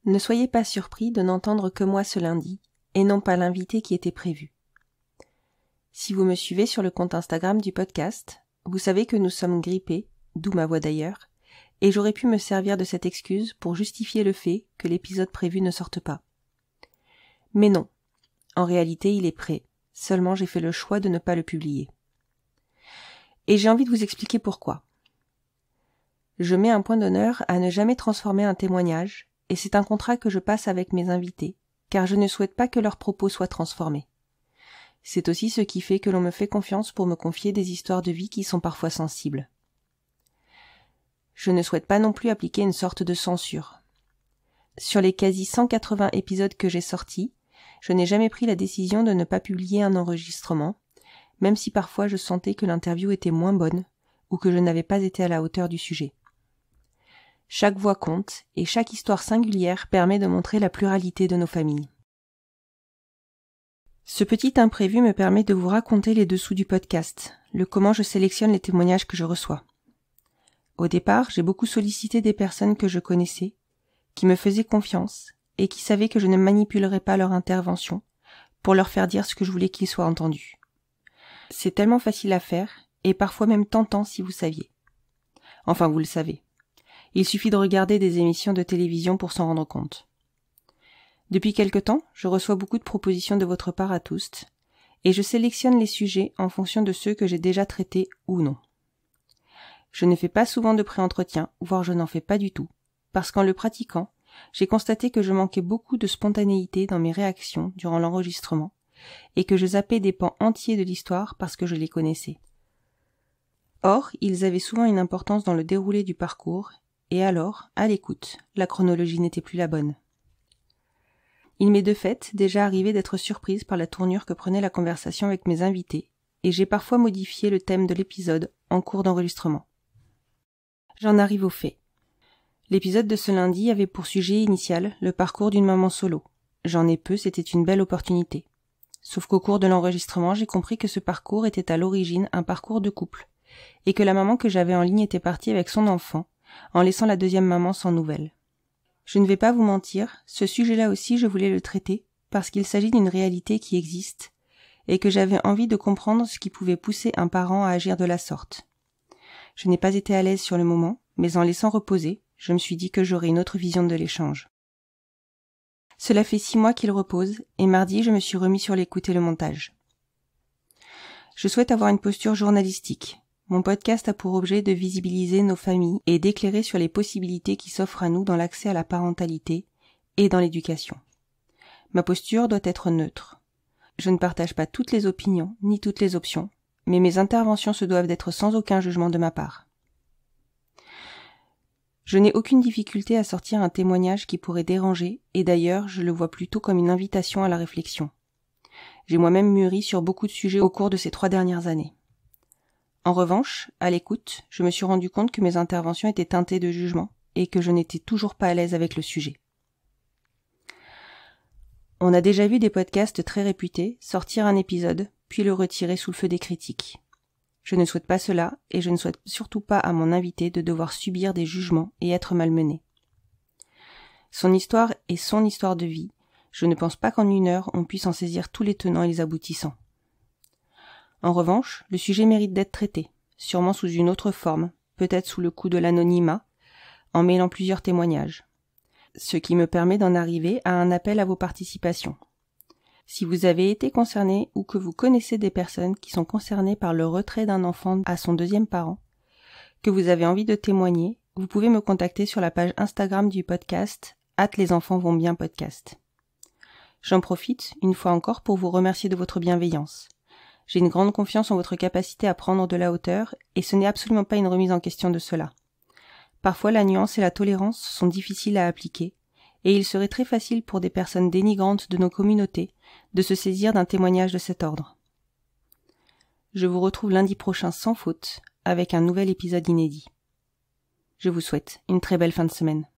Ne soyez pas surpris de n'entendre que moi ce lundi, et non pas l'invité qui était prévu. Si vous me suivez sur le compte Instagram du podcast, vous savez que nous sommes grippés, d'où ma voix d'ailleurs, et j'aurais pu me servir de cette excuse pour justifier le fait que l'épisode prévu ne sorte pas. Mais non, en réalité il est prêt, seulement j'ai fait le choix de ne pas le publier. Et j'ai envie de vous expliquer pourquoi. Je mets un point d'honneur à ne jamais transformer un témoignage, et c'est un contrat que je passe avec mes invités, car je ne souhaite pas que leurs propos soient transformés. C'est aussi ce qui fait que l'on me fait confiance pour me confier des histoires de vie qui sont parfois sensibles. Je ne souhaite pas non plus appliquer une sorte de censure. Sur les quasi 180 épisodes que j'ai sortis, je n'ai jamais pris la décision de ne pas publier un enregistrement, même si parfois je sentais que l'interview était moins bonne ou que je n'avais pas été à la hauteur du sujet. Chaque voix compte et chaque histoire singulière permet de montrer la pluralité de nos familles. Ce petit imprévu me permet de vous raconter les dessous du podcast, le comment je sélectionne les témoignages que je reçois. Au départ, j'ai beaucoup sollicité des personnes que je connaissais, qui me faisaient confiance et qui savaient que je ne manipulerais pas leur intervention pour leur faire dire ce que je voulais qu'ils soient entendus. C'est tellement facile à faire et parfois même tentant si vous saviez. Enfin, vous le savez. Il suffit de regarder des émissions de télévision pour s'en rendre compte. Depuis quelque temps, je reçois beaucoup de propositions de votre part à tous, et je sélectionne les sujets en fonction de ceux que j'ai déjà traités ou non. Je ne fais pas souvent de pré-entretien, voire je n'en fais pas du tout, parce qu'en le pratiquant, j'ai constaté que je manquais beaucoup de spontanéité dans mes réactions durant l'enregistrement, et que je zappais des pans entiers de l'histoire parce que je les connaissais. Or, ils avaient souvent une importance dans le déroulé du parcours, et alors, à l'écoute, la chronologie n'était plus la bonne. Il m'est de fait déjà arrivé d'être surprise par la tournure que prenait la conversation avec mes invités, et j'ai parfois modifié le thème de l'épisode en cours d'enregistrement. J'en arrive aux faits. L'épisode de ce lundi avait pour sujet initial le parcours d'une maman solo. J'en ai peu, c'était une belle opportunité. Sauf qu'au cours de l'enregistrement, j'ai compris que ce parcours était à l'origine un parcours de couple, et que la maman que j'avais en ligne était partie avec son enfant, en laissant la deuxième maman sans nouvelles. Je ne vais pas vous mentir, ce sujet-là aussi je voulais le traiter, parce qu'il s'agit d'une réalité qui existe, et que j'avais envie de comprendre ce qui pouvait pousser un parent à agir de la sorte. Je n'ai pas été à l'aise sur le moment, mais en laissant reposer, je me suis dit que j'aurais une autre vision de l'échange. Cela fait 6 mois qu'il repose, et mardi je me suis remis sur l'écoute et le montage. Je souhaite avoir une posture journalistique. Mon podcast a pour objet de visibiliser nos familles et d'éclairer sur les possibilités qui s'offrent à nous dans l'accès à la parentalité et dans l'éducation. Ma posture doit être neutre. Je ne partage pas toutes les opinions ni toutes les options, mais mes interventions se doivent d'être sans aucun jugement de ma part. Je n'ai aucune difficulté à sortir un témoignage qui pourrait déranger, et d'ailleurs je le vois plutôt comme une invitation à la réflexion. J'ai moi-même mûri sur beaucoup de sujets au cours de ces 3 dernières années. En revanche, à l'écoute, je me suis rendu compte que mes interventions étaient teintées de jugement et que je n'étais toujours pas à l'aise avec le sujet. On a déjà vu des podcasts très réputés sortir un épisode, puis le retirer sous le feu des critiques. Je ne souhaite pas cela et je ne souhaite surtout pas à mon invité de devoir subir des jugements et être malmené. Son histoire est son histoire de vie. Je ne pense pas qu'en 1 heure on puisse en saisir tous les tenants et les aboutissants. En revanche, le sujet mérite d'être traité, sûrement sous une autre forme, peut-être sous le coup de l'anonymat, en mêlant plusieurs témoignages. Ce qui me permet d'en arriver à un appel à vos participations. Si vous avez été concerné ou que vous connaissez des personnes qui sont concernées par le retrait d'un enfant à son 2e parent, que vous avez envie de témoigner, vous pouvez me contacter sur la page Instagram du podcast @lesenfantsvontbienpodcast. J'en profite, une fois encore, pour vous remercier de votre bienveillance. J'ai une grande confiance en votre capacité à prendre de la hauteur, et ce n'est absolument pas une remise en question de cela. Parfois la nuance et la tolérance sont difficiles à appliquer, et il serait très facile pour des personnes dénigrantes de nos communautés de se saisir d'un témoignage de cet ordre. Je vous retrouve lundi prochain sans faute, avec un nouvel épisode inédit. Je vous souhaite une très belle fin de semaine.